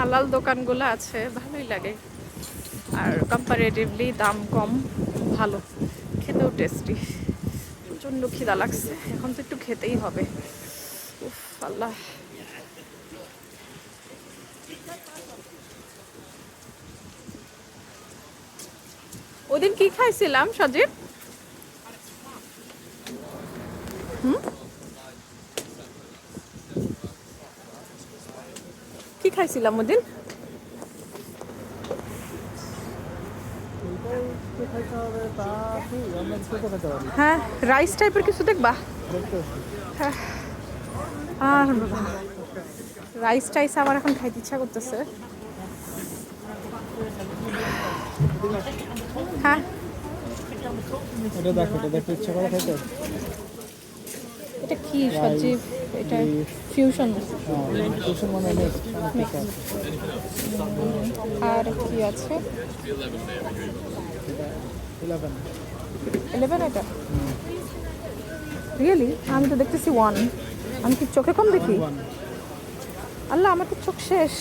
হালাল দোকানগুলো আছে, ভালোই লাগে। আর কম্পারেটিভলি দাম কম, ভালো, খেতেও টেস্টি। প্রচণ্ড খিদা লাগছে, এখন তো একটু খেতেই হবে। উফ আল্লাহ। ওদিন কি খাইছিলাম সজীব? কি খাইছিলাম ওদিন? হ্যাঁ, রাইস টাইপের কিছু দেখবা? হ্যাঁ। আর রাইস টাইস আমার এখন খাইতে ইচ্ছা করতেছে। হ্যাঁ, এটা কি সজীব? এটা ফিউশন। আর কি আছে? 11 এটা? রিয়েলি? আমি তো দেখতেছি 1। আমি কি চোখে কম দেখি? আল্লাহ, আমার তো চোখ শেষ।